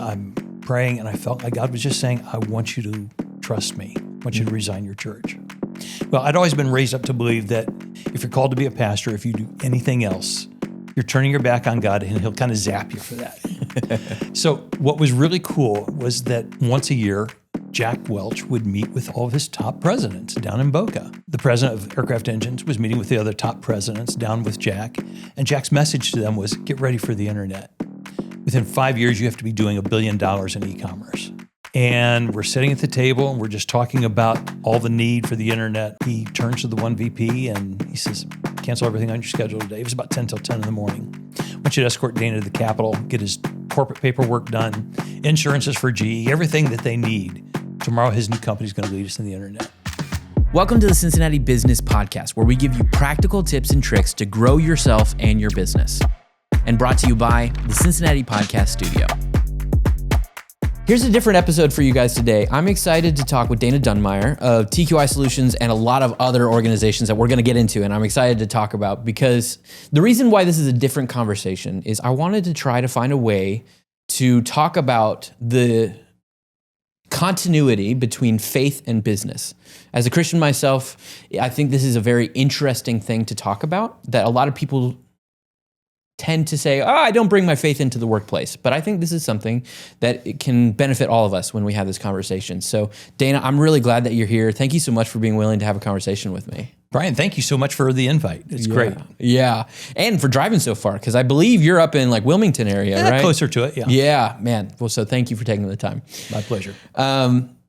I'm praying, and I felt like God was just saying, I want you to trust me. I want you to resign your church. Well, I'd always been raised up to believe that if you're called to be a pastor, if you do anything else, you're turning your back on God, and he'll kind of zap you for that. So what was really cool was that once a year, Jack Welch would meet with all of his top presidents down in Boca. The president of Aircraft Engines was meeting with the other top presidents down with Jack, and Jack's message to them was, get ready for the internet. Within 5 years, you have to be doing $1 billion in e-commerce. And we're sitting at the table, and we're just talking about all the need for the internet. He turns to the one VP, and he says, cancel everything on your schedule today. It was about 10 till 10 in the morning. I want you to escort Dana to the Capitol, get his corporate paperwork done, insurances for GE, everything that they need. Tomorrow, his new company is going to lead us in the internet. Welcome to the Cincinnati Business Podcast, where we give you practical tips and tricks to grow yourself and your business. And brought to you by the Cincinnati Podcast Studio. Here's a different episode for you guys today. I'm excited to talk with Dana Dunmyer of Tiki Solutions and a lot of other organizations that we're going to get into, and I'm excited to talk about, because the reason why this is a different conversation is I wanted to try to find a way to talk about the continuity between faith and business. As a Christian myself, I think this is a very interesting thing to talk about, that a lot of people tend to say, I don't bring my faith into the workplace. But I think this is something that it can benefit all of us when we have this conversation. So Dana, I'm really glad that you're here. Thank you so much for being willing to have a conversation with me. Brian, thank you so much for the invite. It's great. Yeah. And for driving so far, because I believe you're up in like Wilmington area, right? Closer to it, yeah. Yeah, man. Well, so thank you for taking the time. My pleasure.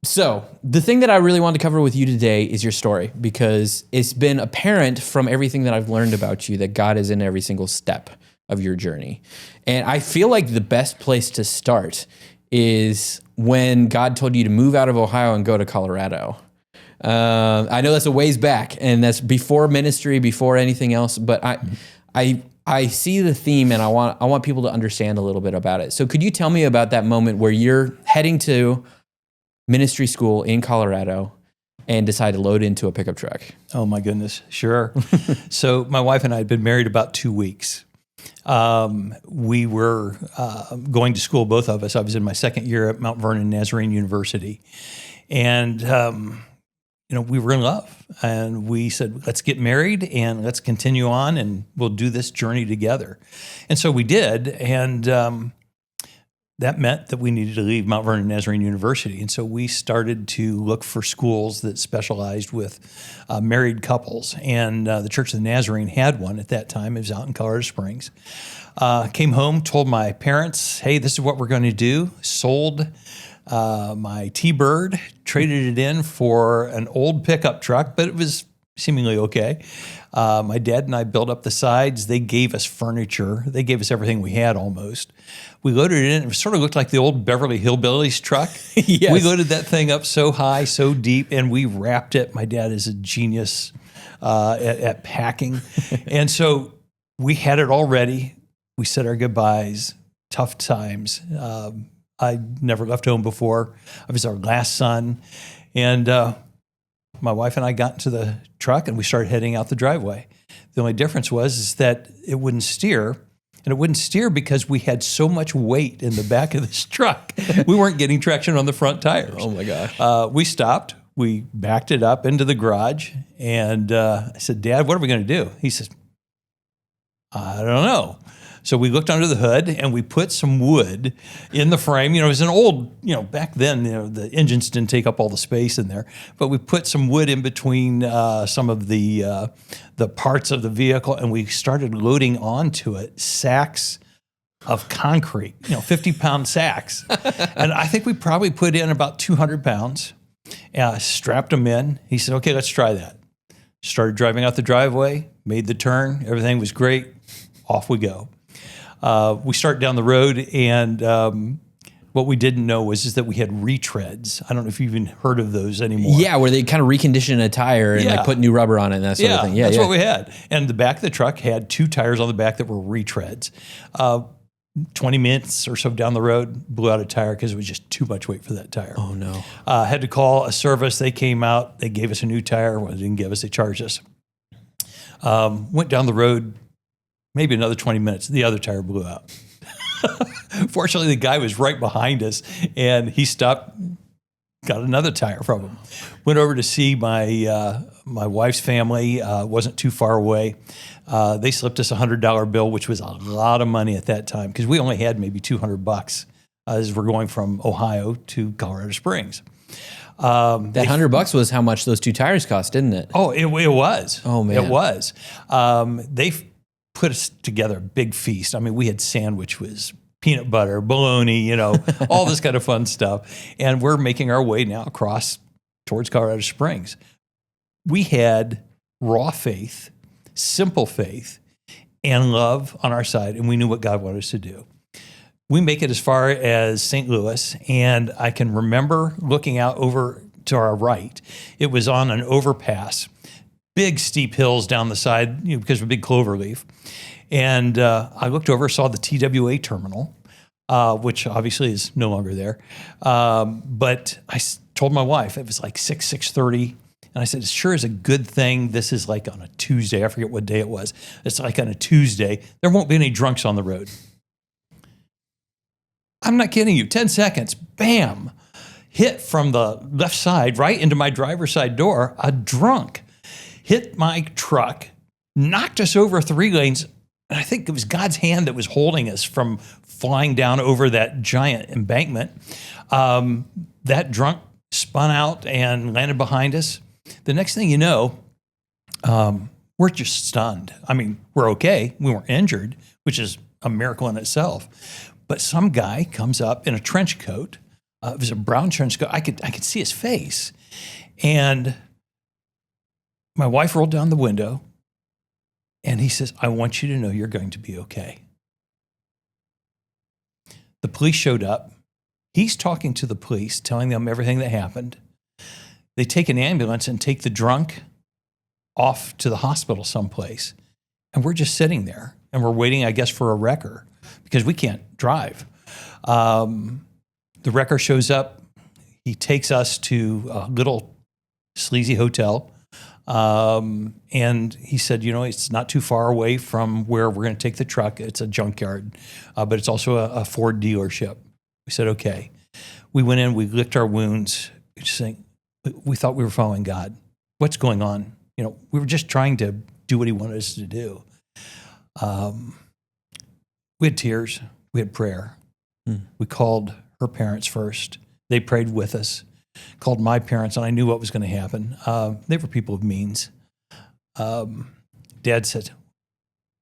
So the thing that I really want to cover with you today is your story, because it's been apparent from everything that I've learned about you that God is in every single step of your journey. And I feel like the best place to start is when God told you to move out of Ohio and go to Colorado. I know that's a ways back, and that's before ministry, before anything else, but I see the theme, and I want people to understand a little bit about it. So could you tell me about that moment where you're heading to ministry school in Colorado and decide to load into a pickup truck? Oh my goodness, sure. So my wife and I had been married about 2 weeks. We were going to school, both of us. I was in my second year at Mount Vernon Nazarene University, and we were in love, and we said, let's get married and let's continue on, and we'll do this journey together. And so we did, and that meant that we needed to leave Mount Vernon Nazarene University. And so we started to look for schools that specialized with married couples. And the Church of the Nazarene had one at that time. It was out in Colorado Springs. Came home, told my parents, hey, this is what we're going to do. Sold my T-Bird, traded it in for an old pickup truck, but it was seemingly okay. My dad and I built up the sides. They gave us furniture. They gave us everything we had almost. We loaded it in. It sort of looked like the old Beverly Hillbillies truck. Yes. We loaded that thing up so high, so deep, and we wrapped it. My dad is a genius at packing. And so we had it all ready. We said our goodbyes. Tough times. I never left home before. I was our last son. And my wife and I got into the truck, and we started heading out the driveway. The only difference was that it wouldn't steer, and it wouldn't steer because we had so much weight in the back of this truck. We weren't getting traction on the front tires. Oh my gosh. We stopped. We backed it up into the garage, and I said, Dad, what are we going to do? He says, I don't know. So we looked under the hood, and we put some wood in the frame. It was an old, back then, the engines didn't take up all the space in there. But we put some wood in between some of the parts of the vehicle, and we started loading onto it sacks of concrete, 50-pound sacks. And I think we probably put in about 200 pounds, strapped them in. He said, okay, let's try that. Started driving out the driveway, made the turn. Everything was great. Off we go. We start down the road, and what we didn't know is that we had retreads. I don't know if you've even heard of those anymore. Yeah, where they kind of recondition a tire and like put new rubber on it and that sort of thing. Yeah, that's what we had. And the back of the truck had 2 tires on the back that were retreads. 20 minutes or so down the road, blew out a tire because it was just too much weight for that tire. Oh, no. Had to call a service. They came out. They gave us a new tire. Well, they didn't give us. They charged us. Went down the road, maybe another 20 minutes. The other tire blew out. Fortunately, the guy was right behind us, and he stopped, got another tire from him. Went over to see my wife's family. Wasn't too far away. They slipped us $100 bill, which was a lot of money at that time because we only had maybe $200 as we're going from Ohio to Colorado Springs. That $100 was how much those 2 tires cost, didn't it? Oh, it was. Oh, man. It was. They put us together a big feast. I mean, we had sandwich with peanut butter, bologna, all this kind of fun stuff. And we're making our way now across towards Colorado Springs. We had raw faith, simple faith, and love on our side, and we knew what God wanted us to do. We make it as far as St. Louis, and I can remember looking out over to our right. It was on an overpass, big steep hills down the side because of a big clover leaf. And I looked over, saw the TWA terminal, which obviously is no longer there. But I told my wife, it was like 6:30, and I said, it sure is a good thing this is like on a Tuesday. I forget what day it was. It's like on a Tuesday. There won't be any drunks on the road. I'm not kidding you. 10 seconds, bam, hit from the left side right into my driver's side door. A drunk hit my truck, knocked us over 3 lanes. And I think it was God's hand that was holding us from flying down over that giant embankment. That drunk spun out and landed behind us. The next thing you know, we're just stunned. I mean, we're okay. We weren't injured, which is a miracle in itself. But some guy comes up in a trench coat. It was a brown trench coat. I could see his face. And my wife rolled down the window, and he says, I want you to know you're going to be okay. The police showed up. He's talking to the police, telling them everything that happened. They take an ambulance and take the drunk off to the hospital someplace. And we're just sitting there, and we're waiting, I guess, for a wrecker because we can't drive. The wrecker shows up. He takes us to a little sleazy hotel. And he said, it's not too far away from where we're going to take the truck. It's a junkyard, but it's also a Ford dealership. We said, okay. We went in, we licked our wounds, just saying, we thought we were following God. What's going on? We were just trying to do what he wanted us to do. We had tears. We had prayer. We called her parents first. They prayed with us. Called my parents, and I knew what was going to happen. They were people of means. Dad said,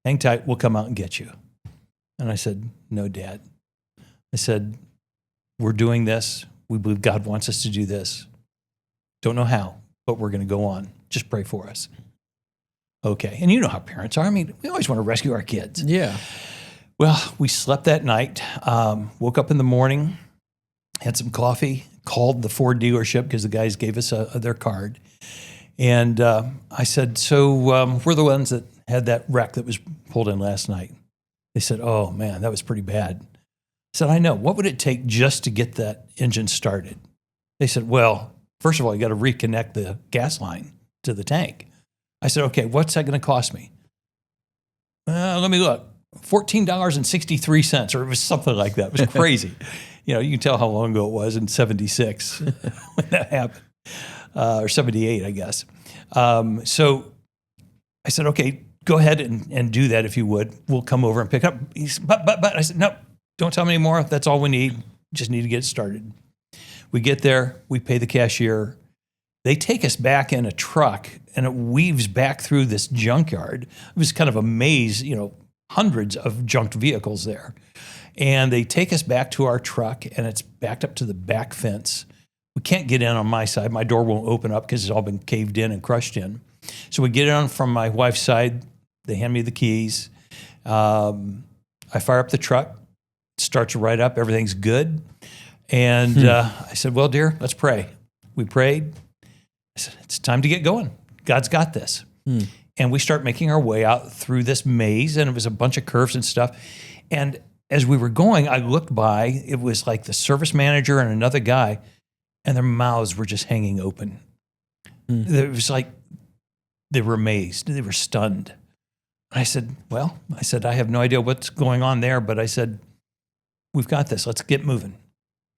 hang tight, we'll come out and get you. And I said, no, Dad. I said, we're doing this. We believe God wants us to do this. Don't know how, but we're going to go on. Just pray for us. Okay. And you know how parents are. I mean, we always want to rescue our kids. Yeah. Well, we slept that night, woke up in the morning, had some coffee, called the Ford dealership because the guys gave us their card. And I said, so we're the ones that had that wreck that was pulled in last night. They said, oh, man, that was pretty bad. I said, I know. What would it take just to get that engine started? They said, well, first of all, you got to reconnect the gas line to the tank. I said, okay, what's that going to cost me? Let me look. $14.63, or it was something like that. It was crazy. You can tell how long ago it was in 76 when that happened, or 78, I guess. So I said, okay, go ahead and do that if you would. We'll come over and pick up. He said, but I said, no, don't tell me anymore. That's all we need. Just need to get it started. We get there. We pay the cashier. They take us back in a truck, and it weaves back through this junkyard. It was kind of a maze, hundreds of junked vehicles there. And they take us back to our truck, and it's backed up to the back fence. We can't get in on my side. My door won't open up because it's all been caved in and crushed in. So we get in from my wife's side. They hand me the keys. I fire up the truck. It starts right up. Everything's good. And I said, well, dear, let's pray. We prayed. I said, it's time to get going. God's got this. And we start making our way out through this maze, and it was a bunch of curves and stuff. And as we were going, I looked by. It was like the service manager and another guy, and their mouths were just hanging open. It was like they were amazed. They were stunned. I said, I have no idea what's going on there, but I said, We've got this. Let's get moving.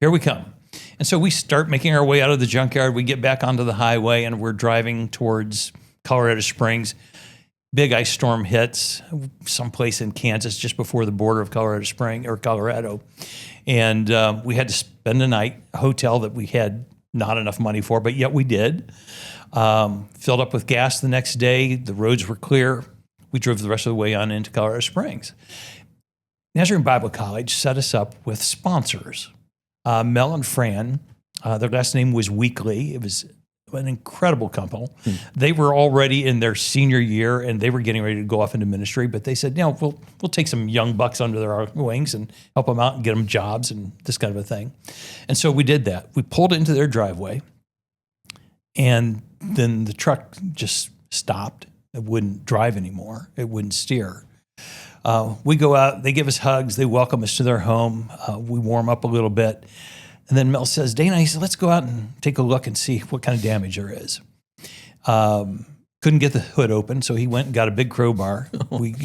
Here we come. And so we start making our way out of the junkyard. We get back onto the highway, and we're driving towards Colorado Springs. Big ice storm hits someplace in Kansas just before the border of Colorado. And we had to spend the night, a hotel that we had not enough money for, but yet we did. Filled up with gas the next day. The roads were clear. We drove the rest of the way on into Colorado Springs. Nazarene Bible College set us up with sponsors. Mel and Fran, their last name was Weekly. It was an incredible couple. They were already in their senior year, and they were getting ready to go off into ministry, but they said, we'll take some young bucks under their wings and help them out and get them jobs and this kind of a thing. And so we did that. We pulled into their driveway, and then the truck just stopped. It wouldn't drive anymore. It wouldn't steer. We go out, they give us hugs, they welcome us to their home, we warm up a little bit. And then Mel says, Dana, he said, let's go out and take a look and see what kind of damage there is. Couldn't get the hood open, so he went and got a big crowbar. We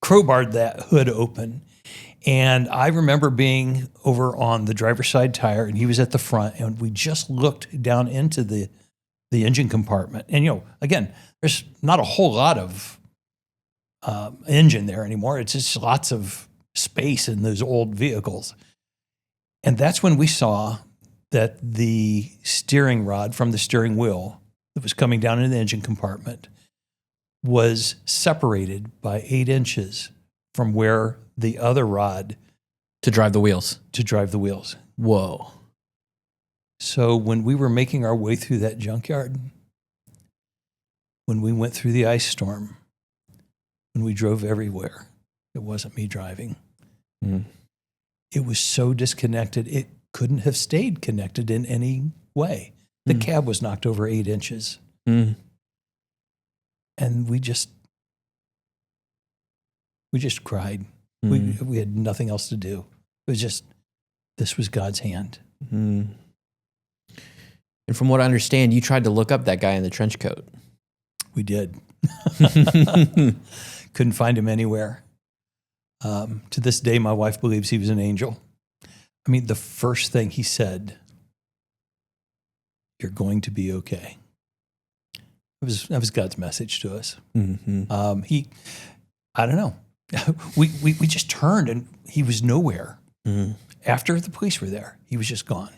crowbarred that hood open. And I remember being over on the driver's side tire, and he was at the front, and we just looked down into the engine compartment. And, again, there's not a whole lot of engine there anymore. It's just lots of space in those old vehicles. And that's when we saw that the steering rod from the steering wheel that was coming down in the engine compartment was separated by 8 inches from where the other rod To drive the wheels. Whoa. So when we were making our way through that junkyard, when we went through the ice storm, when we drove everywhere, it wasn't me driving. It was so disconnected, it couldn't have stayed connected in any way. The cab was knocked over 8 inches. And we just cried. We had nothing else to do. It was just, this was God's hand. And from what I understand, you tried to look up that guy in the trench coat. We did. Couldn't find him anywhere. To this day, my wife believes he was an angel. I mean, the first thing he said, "You're going to be okay." That was God's message to us. I don't know. We just turned, and he was nowhere. After the police were there, he was just gone.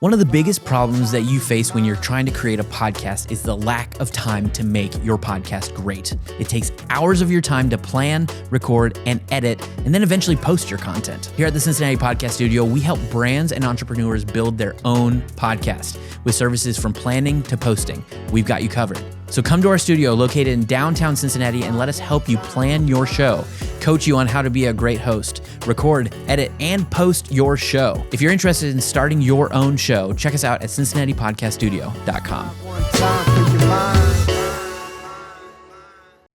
One of the biggest problems that you face when you're trying to create a podcast is the lack of time to make your podcast great. It takes hours of your time to plan, record, and edit, and then eventually post your content. Here at the Cincinnati Podcast Studio, we help brands and entrepreneurs build their own podcast with services from planning to posting. We've got you covered. So come to our studio located in downtown Cincinnati and let us help you plan your show, coach you on how to be a great host, record, edit, and post your show. If you're interested in starting your own show, check us out at CincinnatiPodcastStudio.com.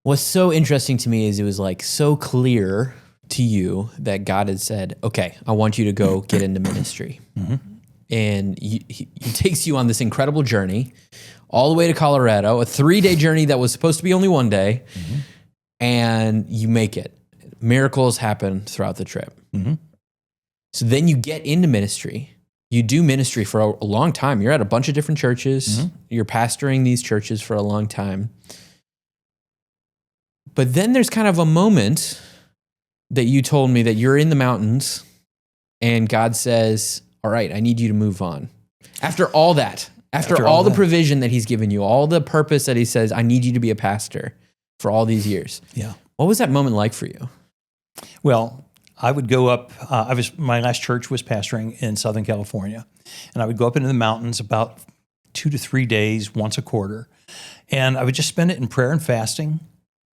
What's so interesting to me is it was like so clear to you that God had said, okay, I want you to go get into ministry. And he takes you on this incredible journey all the way to Colorado, a 3-day journey that was supposed to be only 1 day, and you make it. Miracles happen throughout the trip. So then you get into ministry. You do ministry for a long time. You're at a bunch of different churches. You're pastoring these churches for a long time. But then there's kind of a moment that you told me that you're in the mountains and God says, all right, I need you to move on. After all that, after all the provision that he's given you, all the purpose that he says, I need you to be a pastor for all these years. Yeah. What was that moment like for you? Well, I would go up, my last church was pastoring in Southern California, and I would go up into the mountains about 2 to 3 days, once a quarter, and I would just spend it in prayer and fasting,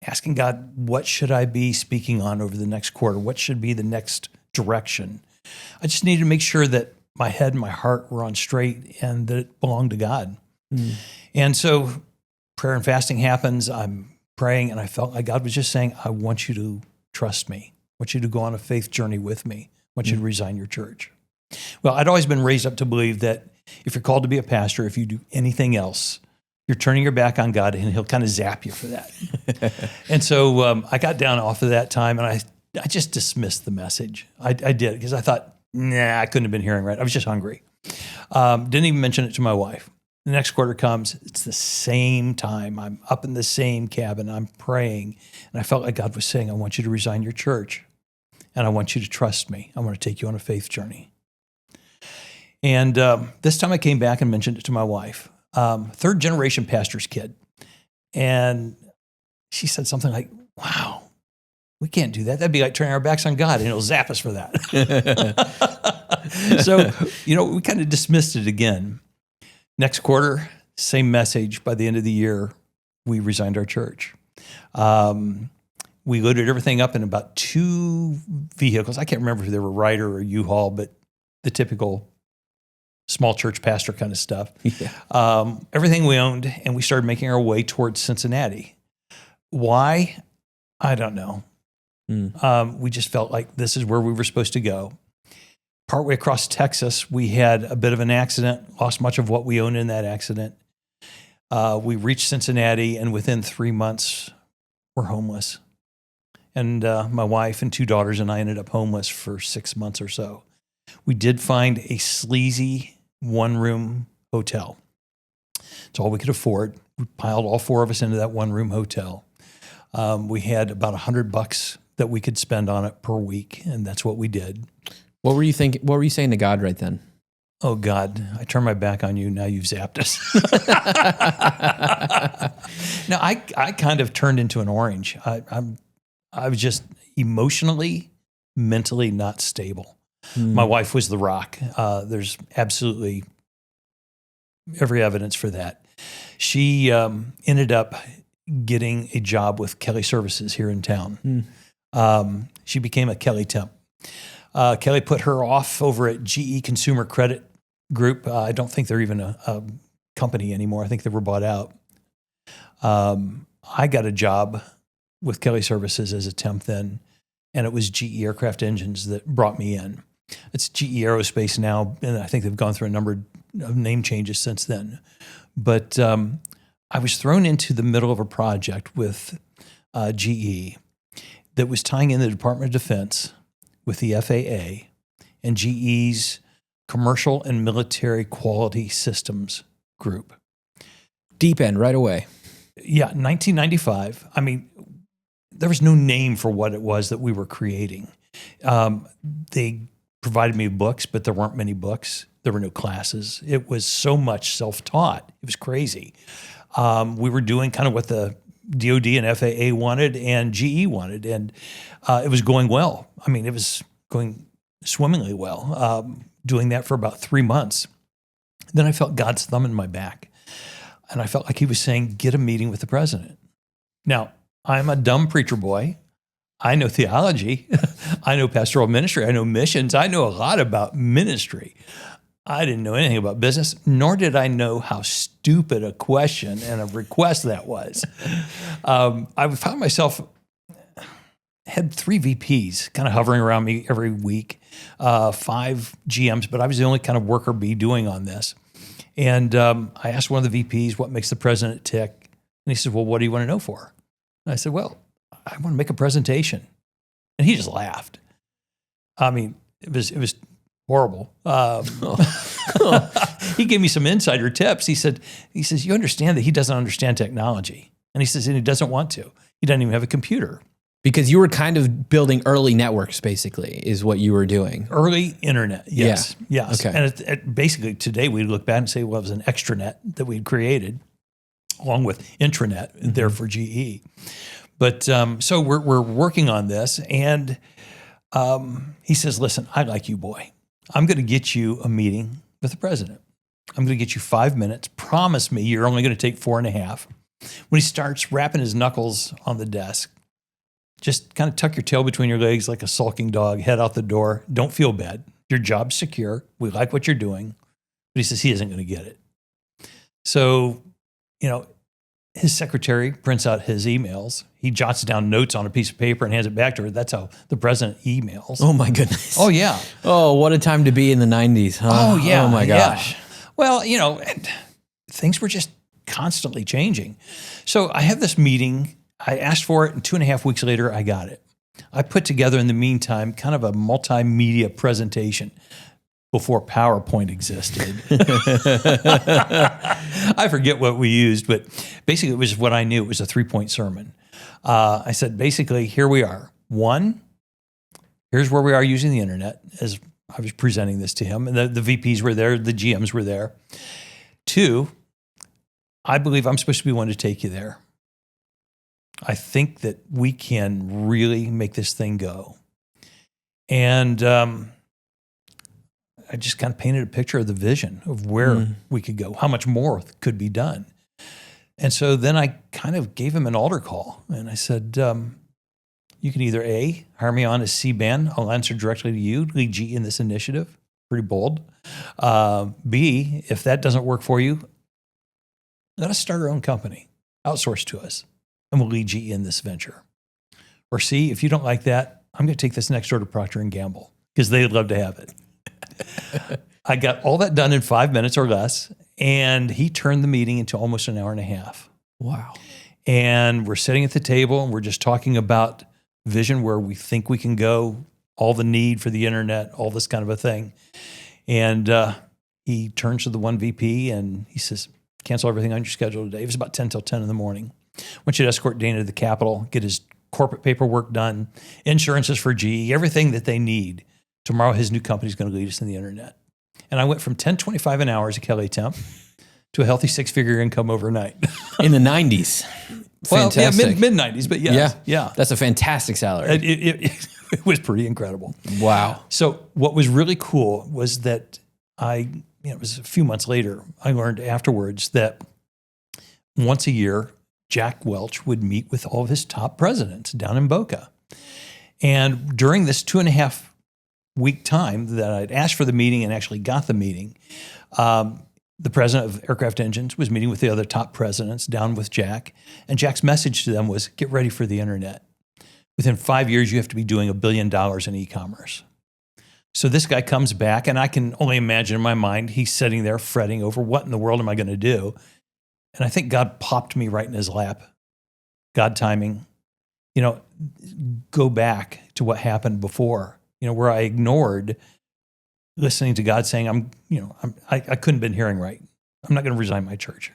asking God, what should I be speaking on over the next quarter? What should be the next direction? I just needed to make sure that my head and my heart were on straight and that it belonged to God. And so prayer and fasting happens. I'm praying, and I felt like God was just saying, I want you to trust me. I want you to go on a faith journey with me. I want you to resign your church. Well, I'd always been raised up to believe that if you're called to be a pastor, if you do anything else, you're turning your back on God, and he'll kind of zap you for that. And so I got down off of that time, and I just dismissed the message. I did because I thought, nah, I couldn't have been hearing right. I was just hungry. Didn't even mention it to my wife. The next quarter comes, it's the same time. I'm up in the same cabin. I'm praying. And I felt like God was saying, I want you to resign your church. And I want you to trust me. I want to take you on a faith journey. And this time I came back and mentioned it to my wife. Third generation pastor's kid. And she said something like, wow, we can't do that. That'd be like turning our backs on God, and it'll zap us for that. So, we kind of dismissed it again. Next quarter, same message. By the end of the year, we resigned our church. We loaded everything up in about 2 vehicles. I can't remember if they were Ryder or U-Haul, but the typical small church pastor kind of stuff. Yeah. Everything we owned, and we started making our way towards Cincinnati. Why? I don't know. We just felt like this is where we were supposed to go. Partway across Texas, we had a bit of an accident, lost much of what we owned in that accident. We reached Cincinnati, and within 3 months, we're homeless. And my wife and 2 daughters and I ended up homeless for 6 months or so. We did find a sleazy 1-room hotel. It's all we could afford. We piled all 4 of us into that 1-room hotel. We had about $100 that we could spend on it per week, and that's what we did. What were you thinking? What were you saying to God right then? Oh, God, I turned my back on you. Now you've zapped us. Now, I kind of turned into an orange. I was just emotionally, mentally not stable. My wife was the rock. There's absolutely every evidence for that. She ended up getting a job with Kelly Services here in town. She became a Kelly temp. Kelly put her off over at GE Consumer Credit Group. I don't think they're even a company anymore. I think they were bought out. I got a job with Kelly Services as a temp then, and it was GE Aircraft Engines that brought me in. It's GE Aerospace now, and I think they've gone through a number of name changes since then. But I was thrown into the middle of a project with GE that was tying in the Department of Defense with the FAA and GE's Commercial and Military Quality Systems Group. Deep end right away. Yeah, 1995. I mean, there was no name for what it was that we were creating. They provided me books, but there weren't many books. There were no classes. It was so much self-taught. It was crazy. We were doing kind of what the DOD and FAA wanted and GE wanted, and it was going well. I mean, it was going swimmingly well, doing that for about 3 months. Then I felt God's thumb in my back, and I felt like he was saying, get a meeting with the president. Now, I'm a dumb preacher boy. I know theology. I know pastoral ministry. I know missions. I know a lot about ministry. I didn't know anything about business, nor did I know how stupid a question and a request that was. I found myself, had 3 VPs kind of hovering around me every week, 5 GMs, but I was the only kind of worker bee doing on this. And I asked one of the VPs, what makes the president tick? And he said, well, what do you want to know for? And I said, well, I want to make a presentation. And he just laughed. I mean, it was horrible. He gave me some insider tips. He says, you understand that he doesn't understand technology. And he says, and he doesn't want to. He doesn't even have a computer. Because you were kind of building early networks, basically, is what you were doing. Early internet, yes. Yeah. Yes. Okay. And basically today we look back and say, well, it was an extranet that we'd created along with intranet there for GE. But so we're working on this, and he says, listen, I like you, boy. I'm going to get you a meeting with the president. I'm going to get you 5 minutes. Promise me you're only going to take 4.5. When he starts rapping his knuckles on the desk, just kind of tuck your tail between your legs like a sulking dog, head out the door. Don't feel bad. Your job's secure. We like what you're doing. But he says he isn't going to get it. So, his secretary prints out his emails. He jots down notes on a piece of paper and hands it back to her. That's how the president emails. Oh, my goodness. Oh, yeah. Oh, what a time to be in the 90s, huh? Oh, yeah. Oh, my gosh. Yeah. Well, things were just constantly changing. So I have this meeting. I asked for it, and 2.5 weeks later, I got it. I put together in the meantime kind of a multimedia presentation before PowerPoint existed. I forget what we used, but basically it was what I knew. It was a 3-point sermon. I said, basically, here we are. 1, here's where we are using the internet, as I was presenting this to him. And the VPs were there, the GMs were there. 2, I believe I'm supposed to be one to take you there. I think that we can really make this thing go. And I just kind of painted a picture of the vision of where we could go, how much more could be done. And so then I kind of gave him an altar call. And I said, you can either A, hire me on as C-band. I'll answer directly to you, lead GE in this initiative. Pretty bold. B, if that doesn't work for you, let us start our own company, outsource to us, and we'll lead GE in this venture. Or C, if you don't like that, I'm going to take this next door to Procter & Gamble because they'd love to have it. I got all that done in 5 minutes or less, and he turned the meeting into almost an hour and a half. Wow. And we're sitting at the table, and we're just talking about vision, where we think we can go, all the need for the internet, all this kind of a thing. And he turns to the one VP, and he says, cancel everything on your schedule today. It was about 10 till 10 in the morning. I want you to escort Dana to the Capitol, get his corporate paperwork done, insurances for GE, everything that they need. Tomorrow, his new company is going to lead us in the internet. And I went from $10.25 an hour as a Kelly temp to a healthy 6-figure income overnight. In the 90s. Fantastic. Well, yeah, mid-90s, but yes. Yeah. That's a fantastic salary. It was pretty incredible. Wow. So what was really cool was that it was a few months later, I learned afterwards that once a year, Jack Welch would meet with all of his top presidents down in Boca. And during this 2.5-week time that I'd asked for the meeting and actually got the meeting, the president of Aircraft Engines was meeting with the other top presidents down with Jack. And Jack's message to them was, get ready for the internet. Within 5 years, you have to be doing $1 billion in e-commerce. So this guy comes back, and I can only imagine in my mind, he's sitting there fretting over what in the world am I going to do? And I think God popped me right in his lap. God timing. Go back to what happened before, where I ignored listening to God saying, I couldn't have been hearing right. I'm not going to resign my church.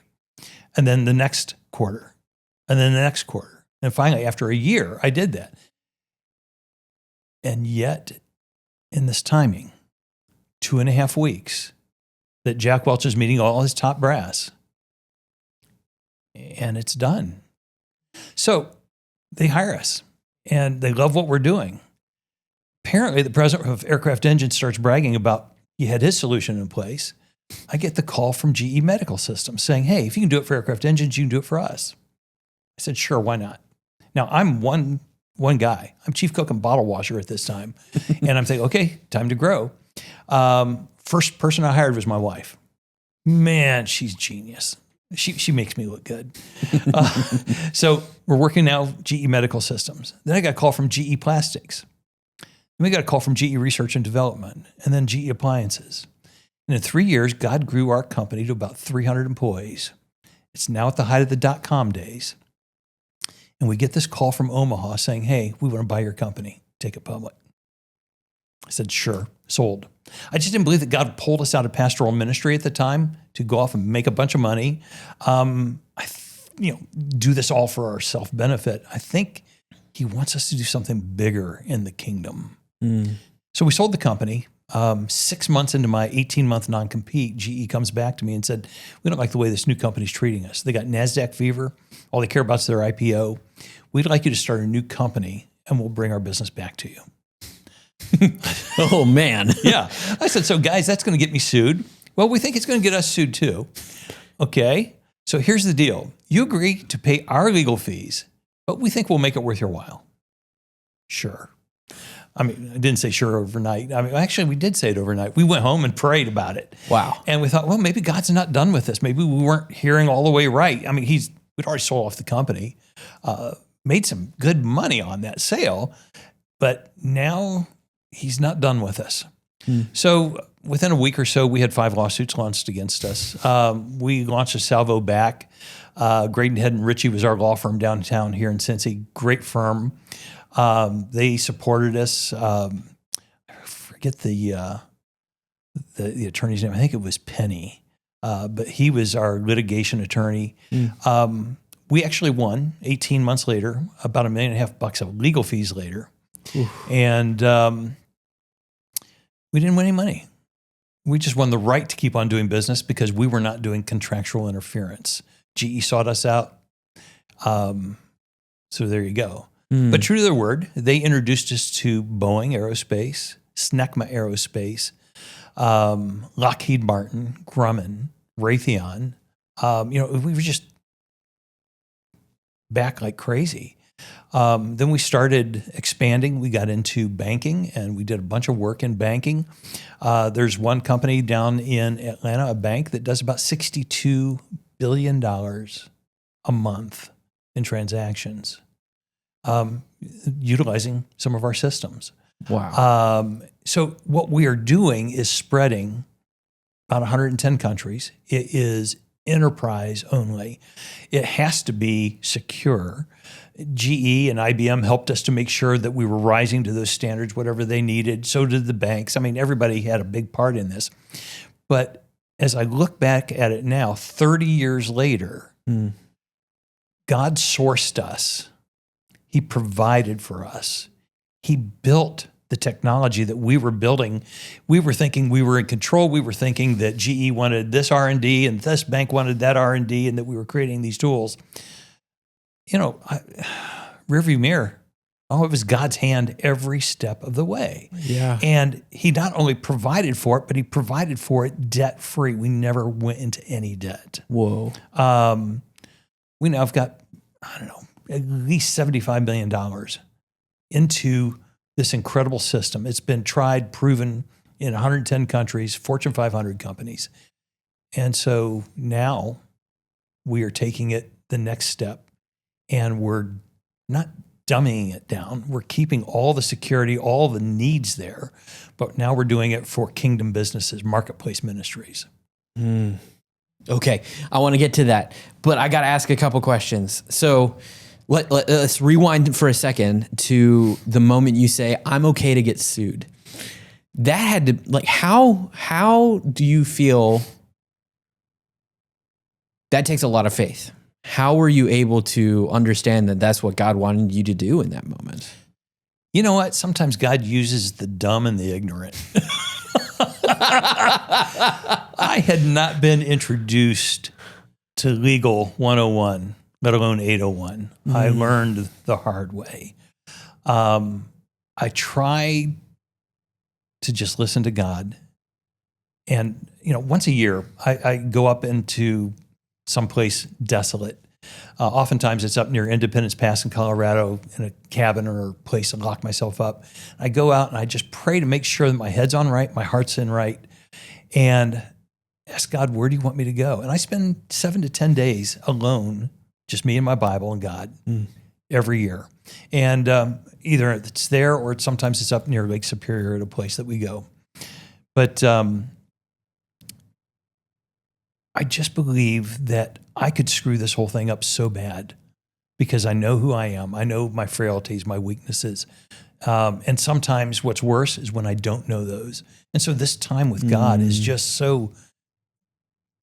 And then the next quarter, and then the next quarter. And finally, after a year, I did that. And yet, in this timing, 2.5 weeks, that Jack Welch is meeting all his top brass, and it's done. So they hire us, and they love what we're doing. Apparently, the president of Aircraft Engines starts bragging about he had his solution in place. I get the call from GE Medical Systems saying, hey, if you can do it for Aircraft Engines, you can do it for us. I said, sure, why not? Now, I'm one guy. I'm chief cook and bottle washer at this time. And I'm thinking, okay, time to grow. First person I hired was my wife. Man, she's genius. She makes me look good. So we're working now GE Medical Systems. Then I got a call from GE Plastics. Then we got a call from GE Research and Development, and then GE Appliances. And in 3 years, God grew our company to about 300 employees. It's now at the height of the .com days. And we get this call from Omaha saying, hey, we want to buy your company, take it public. I said, sure, sold. I just didn't believe that God pulled us out of pastoral ministry at the time to go off and make a bunch of money. Do this all for our self-benefit. I think he wants us to do something bigger in the kingdom. So we sold the company. 6 months into my 18-month non-compete, GE comes back to me and said, we don't like the way this new company's treating us. They got NASDAQ fever. All they care about is their IPO. We'd like you to start a new company, and we'll bring our business back to you. Oh, man. Yeah. I said, so guys, that's going to get me sued. Well, we think it's going to get us sued too. Okay. So here's the deal. You agree to pay our legal fees, but we think we'll make it worth your while. Sure. I mean, I didn't say sure overnight. I mean, actually, we did say it overnight. We went home and prayed about it. Wow. And we thought, well, maybe God's not done with this. Maybe we weren't hearing all the way right. I mean, we'd already sold off the company, made some good money on that sale, but now he's not done with us. So within a week or so, we had 5 lawsuits launched against us. We launched a salvo back. Graydon Head and Ritchie was our law firm downtown here in Cincy. Great firm. They supported us. I forget the attorney's name. I think it was Penny, but he was our litigation attorney. We actually won 18 months later, about $1.5 million of legal fees later. Oof. And we didn't win any money. We just won the right to keep on doing business because we were not doing contractual interference. GE sought us out. So there you go. But true to their word, they introduced us to Boeing Aerospace, Snecma Aerospace, Lockheed Martin, Grumman, Raytheon. We were just back like crazy. Then we started expanding. We got into banking, and we did a bunch of work in banking. There's one company down in Atlanta, a bank that does about $62 billion a month in transactions, utilizing some of our systems. Wow. So what we are doing is spreading about 110 countries. It is enterprise only. It has to be secure. GE and IBM helped us to make sure that we were rising to those standards, whatever they needed. So did the banks. I mean, everybody had a big part in this. But as I look back at it now, 30 years later, God sourced us. He provided for us. He built the technology that we were building. We were thinking we were in control. We were thinking that GE wanted this R&D and this bank wanted that R&D, and that we were creating these tools. Rearview mirror. Oh, it was God's hand every step of the way. Yeah. And he not only provided for it, but he provided for it debt-free. We never went into any debt. Whoa. We now have got, at least $75 million into this incredible system. It's been tried, proven in 110 countries, Fortune 500 companies. And so now we are taking it the next step, and we're not dumbing it down. We're keeping all the security, all the needs there, but now we're doing it for kingdom businesses, marketplace ministries. Okay, I want to get to that, but I got to ask a couple questions. So let's rewind for a second to the moment you say, I'm okay to get sued. That had to, how do you feel? That takes a lot of faith. How were you able to understand that that's what God wanted you to do in that moment? You know what? Sometimes God uses the dumb and the ignorant. I had not been introduced to Legal 101, let alone 801. I learned the hard way. I tried to just listen to God. And, once a year, I go up into someplace desolate. Oftentimes it's up near Independence Pass in Colorado in a cabin or a place to lock myself up. I go out and I just pray to make sure that my head's on right, my heart's in right, and ask God, where do you want me to go? And I spend 7 to 10 days alone, just me and my Bible and God every year. And either it's there or sometimes it's up near Lake Superior at a place that we go. But I just believe that I could screw this whole thing up so bad because I know who I am. I know my frailties, my weaknesses. And sometimes what's worse is when I don't know those. And so this time with God is just so,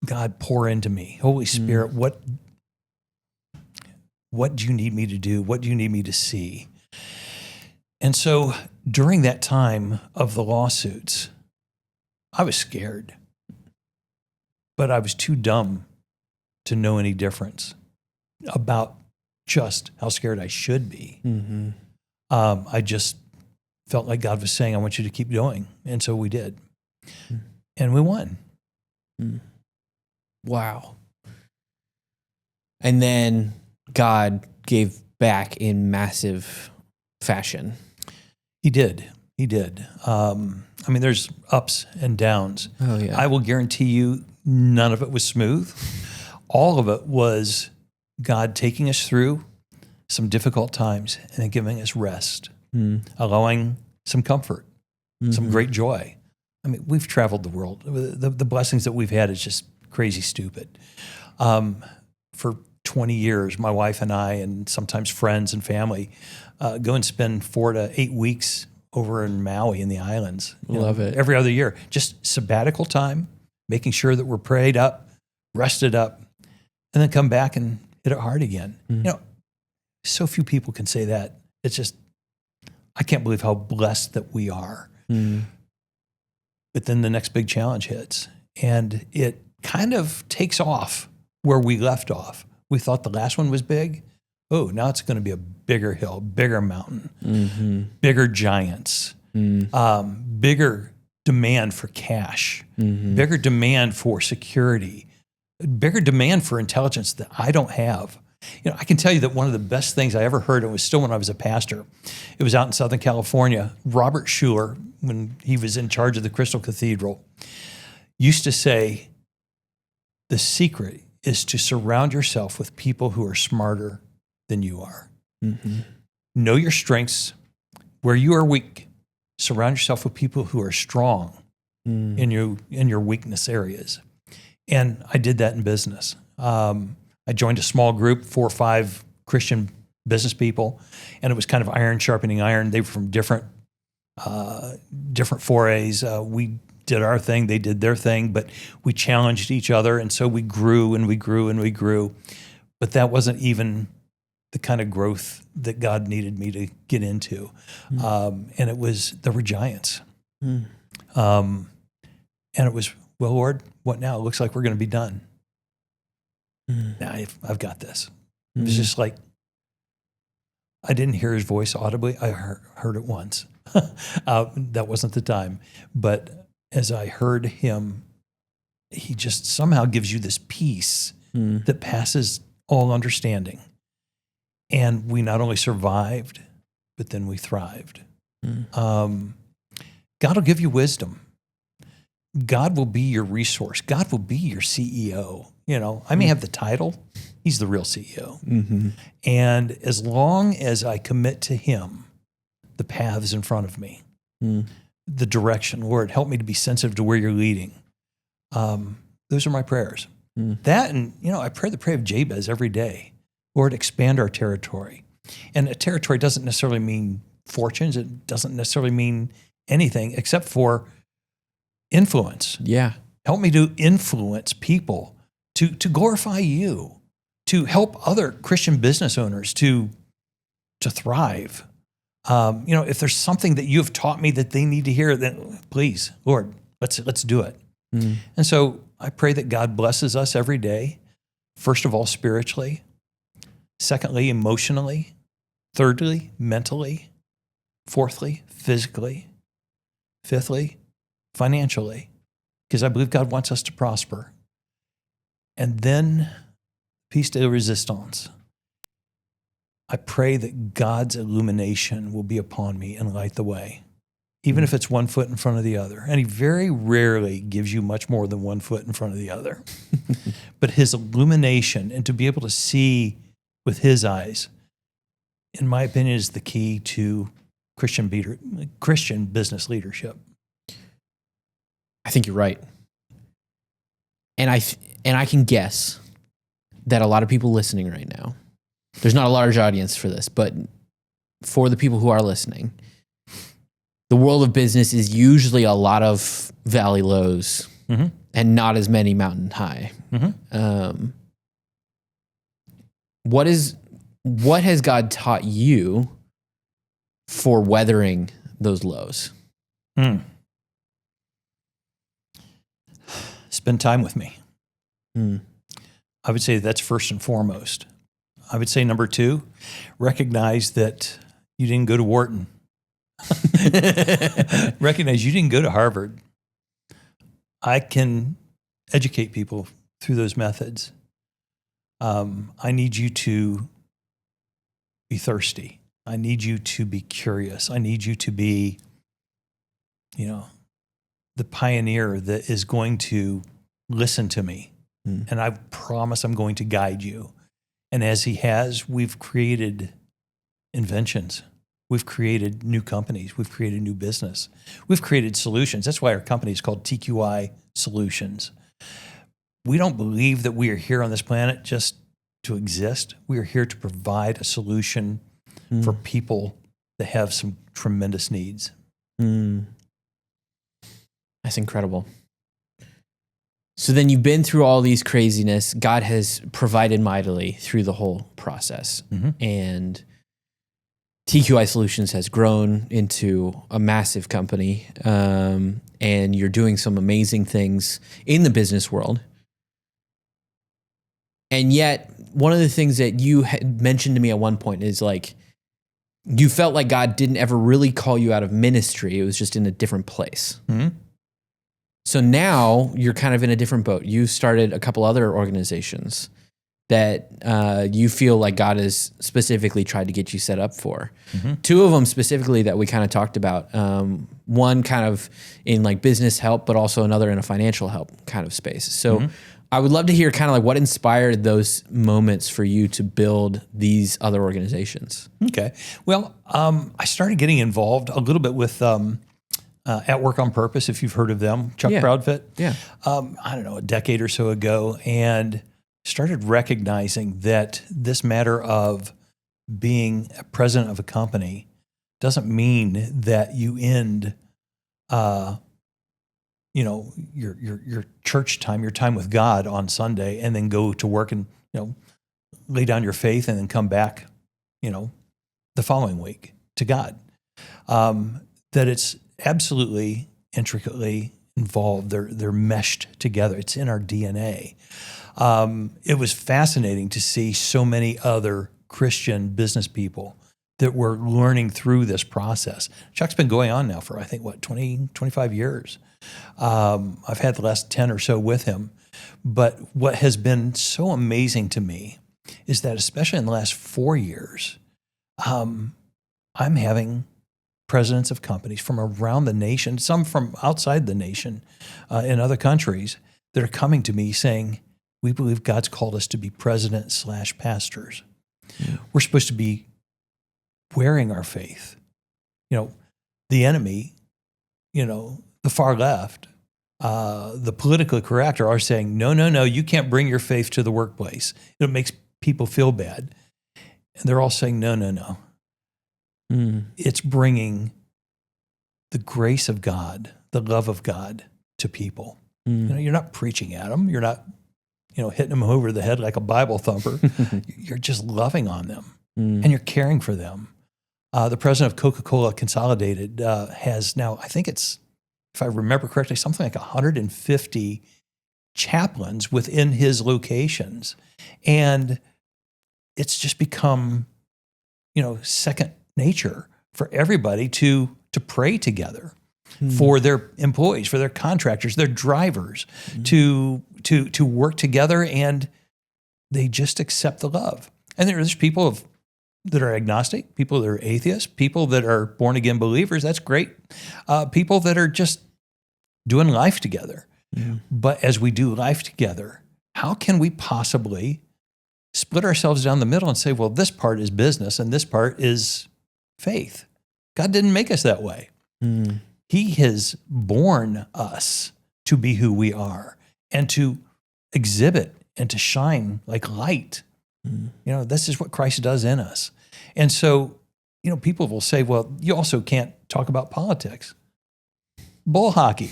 God, pour into me. Holy Spirit, what do you need me to do? What do you need me to see? And so during that time of the lawsuits, I was scared. But I was too dumb to know any difference about just how scared I should be. I just felt like God was saying, I want you to keep going. And so we did. And we won. Wow. And then God gave back in massive fashion. He did. There's ups and downs. Oh, yeah. I will guarantee you, none of it was smooth. All of it was God taking us through some difficult times and then giving us rest, allowing some comfort, some great joy. We've traveled the world. The blessings that we've had is just crazy stupid. For 20 years, my wife and I, and sometimes friends and family, go and spend 4 to 8 weeks over in Maui in the islands. Love it. Every other year. Just sabbatical time, making sure that we're prayed up, rested up, and then come back and hit it hard again. So few people can say that. It's just, I can't believe how blessed that we are. But then the next big challenge hits, and it kind of takes off where we left off. We thought the last one was big. Oh, now it's going to be a bigger hill, bigger mountain, bigger giants, bigger demand for cash, bigger demand for security, bigger demand for intelligence that I don't have. I can tell you that one of the best things I ever heard, it was still when I was a pastor. It was out in Southern California. Robert Schuller, when he was in charge of the Crystal Cathedral, used to say, the secret is to surround yourself with people who are smarter than you are. Know your strengths, where you are weak. Surround yourself with people who are strong in your weakness areas. And I did that in business. I joined a small group, 4 or 5 Christian business people, and it was kind of iron sharpening iron. They were from different forays. We did our thing, they did their thing, but we challenged each other, and so we grew and we grew and we grew. But that wasn't even the kind of growth that God needed me to get into. And there were giants. And it was, well, Lord, what now? It looks like we're going to be done. Now I've got this. It was just like, I didn't hear his voice audibly. I heard it once. That wasn't the time. But as I heard him, he just somehow gives you this peace that passes all understanding. And we not only survived, but then we thrived. God will give you wisdom. God will be your resource. God will be your CEO. I may have the title. He's the real CEO. And as long as I commit to him, the paths in front of me, the direction, Lord, help me to be sensitive to where you're leading. Those are my prayers. That, and, I pray the prayer of Jabez every day. Lord, expand our territory. And a territory doesn't necessarily mean fortunes. It doesn't necessarily mean anything except for influence. Yeah. Help me to influence people, to glorify you, to help other Christian business owners to thrive. If there's something that you've taught me that they need to hear, then please, Lord, let's do it. And so I pray that God blesses us every day. First of all, spiritually. Secondly, emotionally. Thirdly, mentally. Fourthly, physically. Fifthly, financially. Because I believe God wants us to prosper. And then, piece de resistance. I pray that God's illumination will be upon me and light the way, even if it's 1 foot in front of the other. And he very rarely gives you much more than 1 foot in front of the other. But his illumination, and to be able to see with his eyes, in my opinion, is the key to Christian business leadership. I think you're right. And I can guess that a lot of people listening right now, there's not a large audience for this, but for the people who are listening, the world of business is usually a lot of valley lows and not as many mountain high. What has God taught you for weathering those lows? Spend time with me. I would say that's first and foremost. I would say number 2, recognize that you didn't go to Wharton. Recognize you didn't go to Harvard. I can educate people through those methods. I need you to be thirsty. I need you to be curious. I need you to be, the pioneer that is going to listen to me. And I promise I'm going to guide you. And as he has, we've created inventions. We've created new companies. We've created new business. We've created solutions. That's why our company is called Tiki Solutions. We don't believe that we are here on this planet just to exist. We are here to provide a solution for people that have some tremendous needs. That's incredible. So then you've been through all these craziness. God has provided mightily through the whole process. And TQI Solutions has grown into a massive company. And you're doing some amazing things in the business world. And yet, one of the things that you had mentioned to me at one point is like, you felt like God didn't ever really call you out of ministry. It was just in a different place. So now you're kind of in a different boat. You started a couple other organizations that you feel like God has specifically tried to get you set up for. Two of them specifically that we kind of talked about. One kind of in like business help, but also another in a financial help kind of space. So I would love to hear kind of like what inspired those moments for you to build these other organizations. Okay. Well, I started getting involved a little bit with At Work on Purpose, if you've heard of them, Chuck Proudfit. I don't know, a decade or so ago, and started recognizing that this matter of being a president of a company doesn't mean that you end your church time, your time with God on Sunday, and then go to work and, lay down your faith and then come back, the following week to God. That it's absolutely intricately involved. They're meshed together. It's in our DNA. It was fascinating to see so many other Christian business people that were learning through this process. Chuck's been going on now for, I think, 25 years. I've had the last 10 or so with him. But what has been so amazing to me is that, especially in the last 4 years, I'm having presidents of companies from around the nation, some from outside the nation, in other countries, that are coming to me saying, we believe God's called us to be president/pastors. We're supposed to be wearing our faith. The enemy, the far left, the politically correct are saying, no, you can't bring your faith to the workplace. It makes people feel bad. And they're all saying, no. It's bringing the grace of God, the love of God to people. You're not preaching at them. You're not, hitting them over the head like a Bible thumper. You're just loving on them and you're caring for them. The president of Coca-Cola Consolidated has now, I think it's, if I remember correctly, something like 150 chaplains within his locations. And it's just become, second nature for everybody to pray together for their employees, for their contractors, their drivers, to work together, and they just accept the love. And there's people that are agnostic, people that are atheists, people that are born again believers. That's great. People that are just doing life together. But as we do life together, how can we possibly split ourselves down the middle and say, well, this part is business and this part is faith? God didn't make us that way. He has born us to be who we are and to exhibit and to shine like light. This is what Christ does in us. And so, people will say, well, you also can't talk about politics. Bull hockey.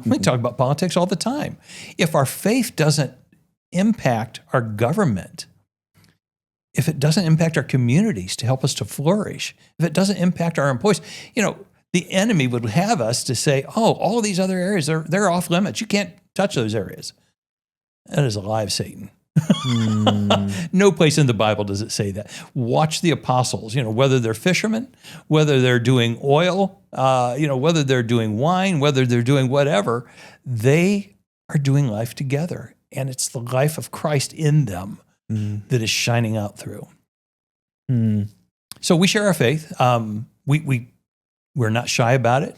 We talk about politics all the time. If our faith doesn't impact our government, if it doesn't impact our communities to help us to flourish, if it doesn't impact our employees, the enemy would have us to say, oh, all these other areas, they're off limits. You can't touch those areas. That is a lie of Satan. No place in the Bible does it say that. Watch the apostles, whether they're fishermen, whether they're doing oil, whether they're doing wine, whether they're doing whatever, they are doing life together. And it's the life of Christ in them that is shining out through. So we share our faith. We're not shy about it.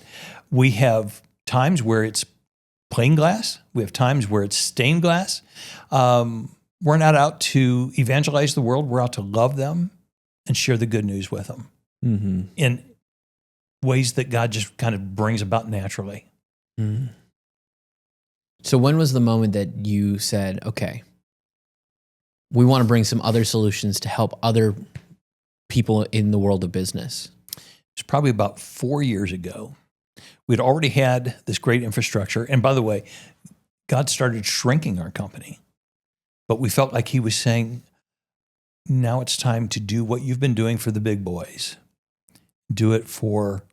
We have times where it's plain glass. We have times where it's stained glass. We're not out to evangelize the world. We're out to love them and share the good news with them in ways that God just kind of brings about naturally. So when was the moment that you said, okay, we want to bring some other solutions to help other people in the world of business? was probably about 4 years ago. We'd already had this great infrastructure. And by the way, God started shrinking our company. But we felt like he was saying, now it's time to do what you've been doing for the big boys. Do it for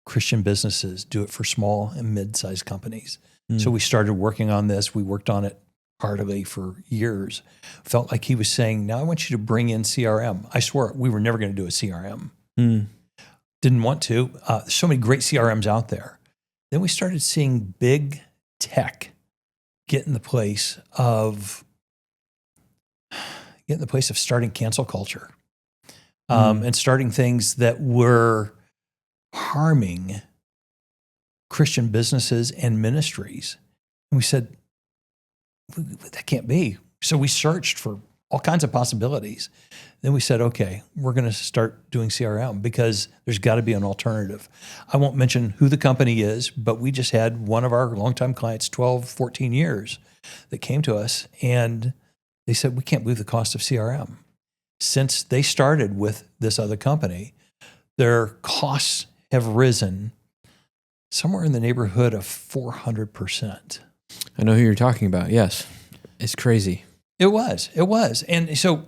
Christian businesses. Do it for small and mid-sized companies. So we started working on this. We worked on it heartily for years. Felt like he was saying, now I want you to bring in CRM. I swear, we were never going to do a CRM. Didn't want to. There's so many great CRMs out there. Then we started seeing big tech get in the place of starting cancel culture and starting things that were harming Christian businesses and ministries. And we said, that can't be. So we searched for all kinds of possibilities. Then we said, okay, we're going to start doing CRM because there's got to be an alternative. I won't mention who the company is, but we just had one of our longtime clients, 12, 14 years, that came to us and they said, we can't believe the cost of CRM. Since they started with this other company, their costs have risen somewhere in the neighborhood of 400%. I know who you're talking about. Yes. It's crazy. It was. And so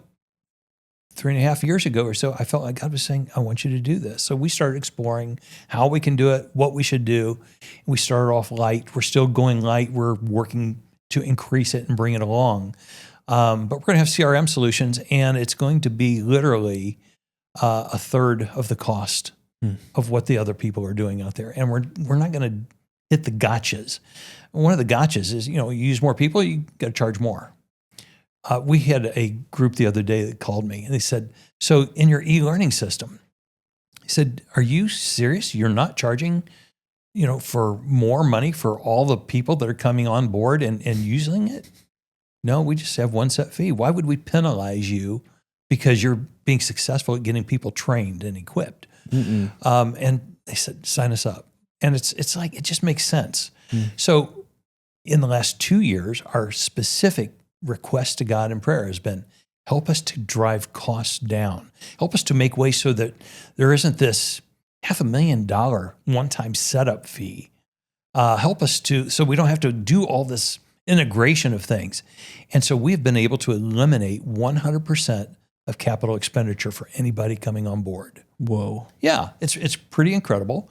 3.5 years ago or so, I felt like God was saying, I want you to do this. So we started exploring how we can do it, what we should do. We started off light. We're still going light. We're working to increase it and bring it along. But we're going to have CRM solutions, and it's going to be literally a third of the cost of what the other people are doing out there. And we're not going to hit the gotchas. One of the gotchas is, you use more people, you got to charge more. We had a group the other day that called me, and they said, so in your e-learning system, he said, are you serious? You're not charging, for more money for all the people that are coming on board and using it? No, we just have one set fee. Why would we penalize you because you're being successful at getting people trained and equipped? And they said, sign us up. And it's like, it just makes sense. So in the last 2 years, our specific request to God in prayer has been, help us to drive costs down. Help us to make ways so that there isn't this $500,000 one-time setup fee. Help us so we don't have to do all this integration of things. And so we've been able to eliminate 100% of capital expenditure for anybody coming on board. Whoa. Yeah, it's pretty incredible.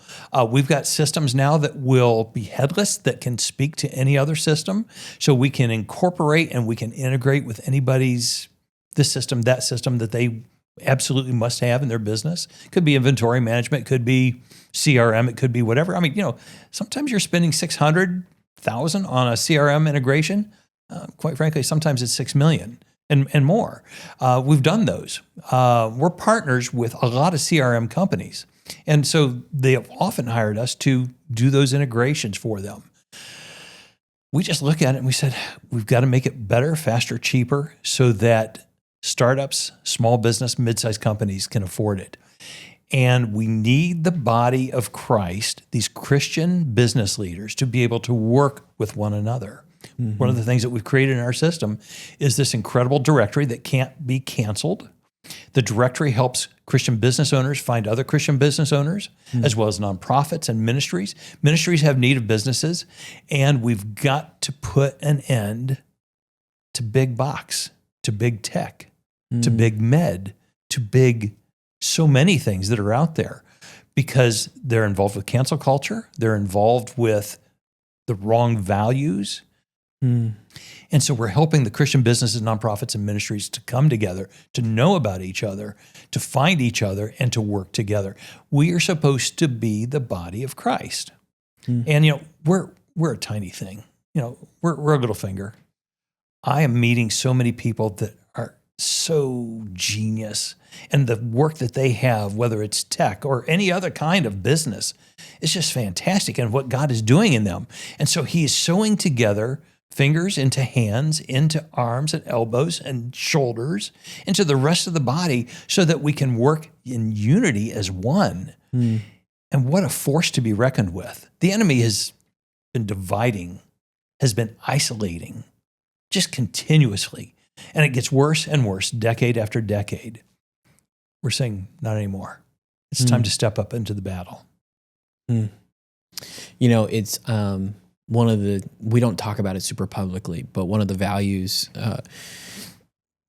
We've got systems now that will be headless that can speak to any other system. So we can incorporate and we can integrate with anybody's this system, that system that they absolutely must have in their business. Could be inventory management, could be CRM, it could be whatever. I mean, sometimes you're spending $600,000 on a CRM integration. Quite frankly, sometimes it's $6 million. And more. We've done those. We're partners with a lot of CRM companies. And so they have often hired us to do those integrations for them. We just look at it and we said, we've got to make it better, faster, cheaper so that startups, small business, mid-sized companies can afford it. And we need the body of Christ, these Christian business leaders, to be able to work with one another. One of the things that we've created in our system is this incredible directory that can't be canceled. The directory helps Christian business owners find other Christian business owners, as well as nonprofits and ministries. Ministries have need of businesses, and we've got to put an end to big box, to big tech, to big med, to big so many things that are out there because they're involved with cancel culture. They're involved with the wrong values. And so we're helping the Christian businesses, nonprofits, and ministries to come together, to know about each other, to find each other, and to work together. We are supposed to be the body of Christ. And, we're a tiny thing. We're a little finger. I am meeting so many people that are so genius. And the work that they have, whether it's tech or any other kind of business, is just fantastic. And what God is doing in them. And so he is sewing together fingers into hands, into arms and elbows and shoulders, into the rest of the body so that we can work in unity as one. And what a force to be reckoned with. The enemy has been dividing, has been isolating just continuously. And it gets worse and worse, decade after decade. We're saying, not anymore. It's time to step up into the battle. You know, it's one of the, we don't talk about it super publicly, but one of the values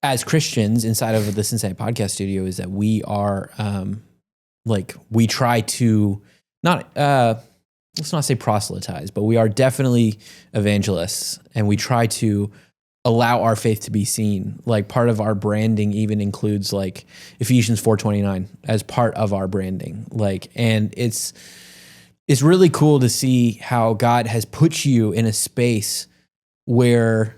as Christians inside of the Cincinnati Podcast Studio is that we are we try to not, let's not say proselytize, but we are definitely evangelists, and we try to allow our faith to be seen. Like part of our branding even includes like Ephesians 4:29 as part of our branding. Like, and it's really cool to see how God has put you in a space where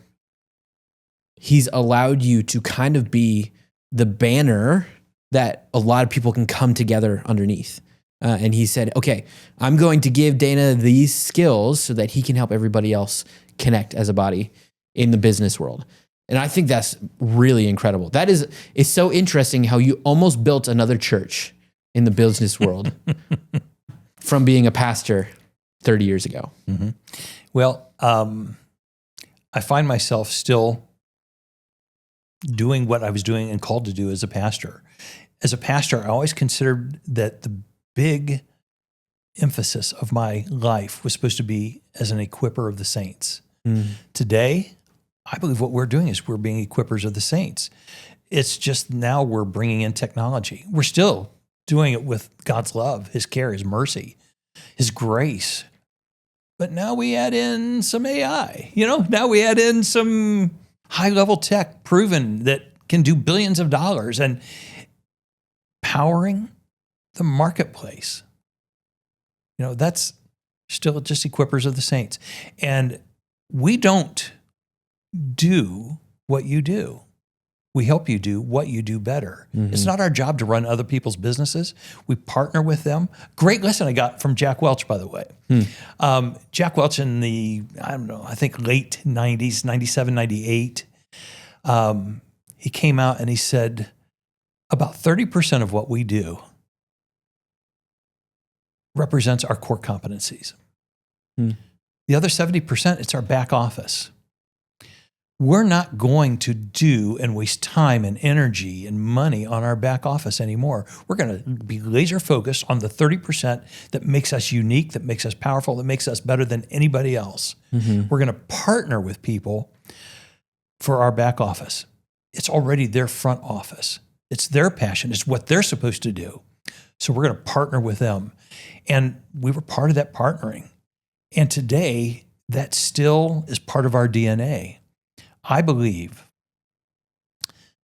he's allowed you to kind of be the banner that a lot of people can come together underneath. And he said, okay, I'm going to give Dana these skills so that he can help everybody else connect as a body in the business world. And I think that's really incredible. It's so interesting how you almost built another church in the business world from being a pastor 30 years ago. Mm-hmm. Well, I find myself still doing what I was doing and called to do as a pastor. As a pastor, I always considered that the big emphasis of my life was supposed to be as an equipper of the saints. Today, I believe what we're doing is we're being equippers of the saints. It's just now we're bringing in technology. We're still doing it with God's love, his care, his mercy, his grace. But now we add in some AI, now we add in some high-level tech proven that can do billions of dollars and powering the marketplace. That's still just equippers of the saints. And we don't do what you do. We help you do what you do better. Mm-hmm. It's not our job to run other people's businesses. We partner with them. Great lesson I got from Jack Welch, by the way. Jack Welch in the, I think late 90s, 97, 98, he came out and he said, about 30% of what we do represents our core competencies. The other 70%, it's our back office. We're not going to do and waste time and energy and money on our back office anymore. We're going to be laser focused on the 30% that makes us unique, that makes us powerful, that makes us better than anybody else. Mm-hmm. We're going to partner with people for our back office. It's already their front office. It's their passion. It's what they're supposed to do. So we're going to partner with them. And we were part of that partnering. And today, that still is part of our DNA. I believe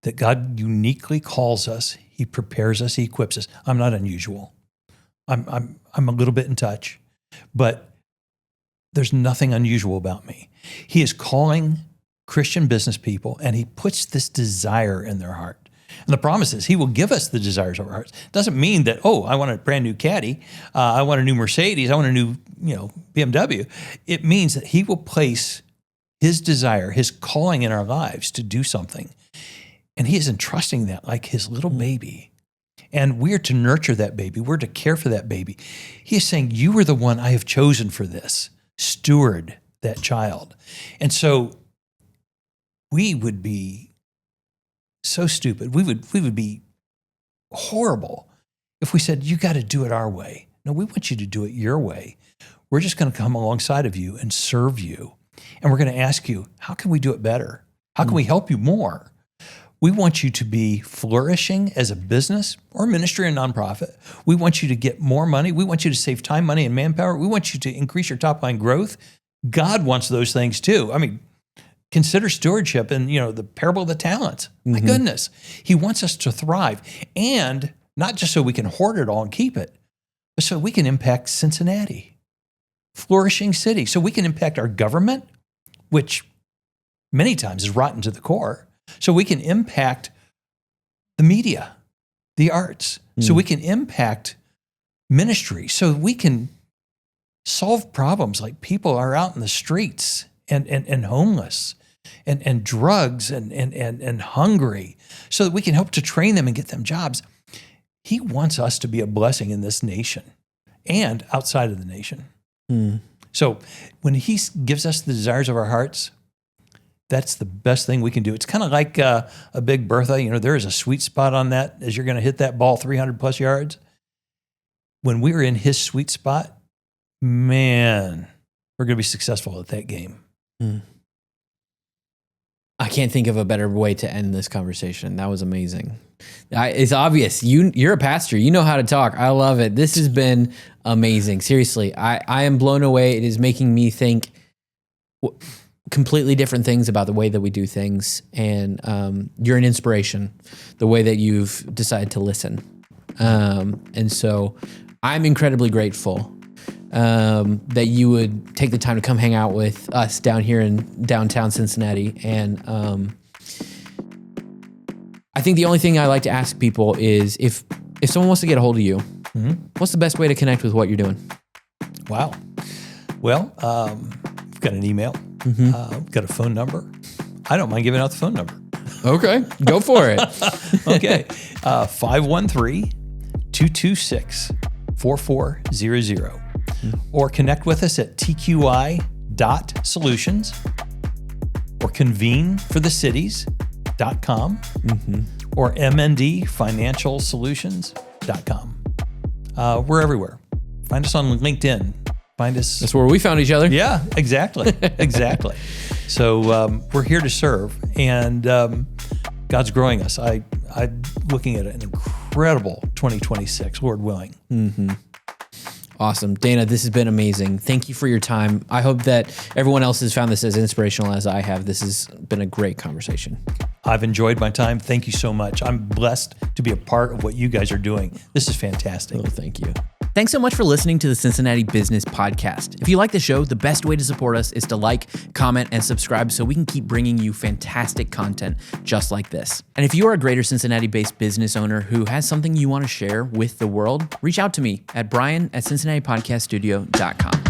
that God uniquely calls us, he prepares us, he equips us. I'm not unusual. I'm a little bit in touch, but there's nothing unusual about me. He is calling Christian business people, and he puts this desire in their heart. And the promise is he will give us the desires of our hearts. Doesn't mean that, I want a brand new Caddy, I want a new Mercedes, I want a new, BMW. It means that he will place his desire, his calling in our lives to do something. And he is entrusting that like his little baby. And we are to nurture that baby. We're to care for that baby. He is saying, you are the one I have chosen for this. Steward that child. And so we would be so stupid. We would be horrible if we said, you got to do it our way. No, we want you to do it your way. We're just going to come alongside of you and serve you. And we're going to ask you, how can we do it better? How can we help you more? We want you to be flourishing as a business or ministry or nonprofit. We want you to get more money. We want you to save time, money, and manpower. We want you to increase your top line growth. God wants those things too. I mean, consider stewardship and, the parable of the talents. My goodness. He wants us to thrive, and not just so we can hoard it all and keep it, but so we can impact Cincinnati, flourishing city. So we can impact our government, which many times is rotten to the core. So we can impact the media, the arts. So we can impact ministry. So we can solve problems like people are out in the streets and homeless and drugs and hungry, so that we can help to train them and get them jobs. He wants us to be a blessing in this nation and outside of the nation. So when he gives us the desires of our hearts, that's the best thing we can do. It's kind of like a Big Bertha. There is a sweet spot on that as you're going to hit that ball 300 plus yards. when we're in his sweet spot, man, we're going to be successful at that game. I can't think of a better way to end this conversation. That was amazing. It's obvious. You're a pastor. You know how to talk. I love it. This has been amazing. Seriously, I am blown away. It is making me think completely different things about the way that we do things. And you're an inspiration, the way that you've decided to listen. And so I'm incredibly grateful that you would take the time to come hang out with us down here in downtown Cincinnati. And I think the only thing I like to ask people is if someone wants to get a hold of you, what's the best way to connect with what you're doing? Wow. Well, we've got an email, we've got a phone number. I don't mind giving out the phone number. Okay, go for it. Okay. 513-226-4400. Or connect with us at tqi.solutions or conveneforthecities.com or mndfinancialsolutions.com. We're everywhere. Find us on LinkedIn. Find us. That's where we found each other. Yeah, exactly. Exactly. So we're here to serve, and God's growing us. I'm looking at an incredible 2026, Lord willing. Awesome. Dana, this has been amazing. Thank you for your time. I hope that everyone else has found this as inspirational as I have. This has been a great conversation. I've enjoyed my time. Thank you so much. I'm blessed to be a part of what you guys are doing. This is fantastic. Oh, thank you. Thanks so much for listening to the Cincinnati Business Podcast. If you like the show, the best way to support us is to like, comment, and subscribe so we can keep bringing you fantastic content just like this. And if you are a greater Cincinnati-based business owner who has something you want to share with the world, reach out to me at brian@cincinnatipodcaststudio.com.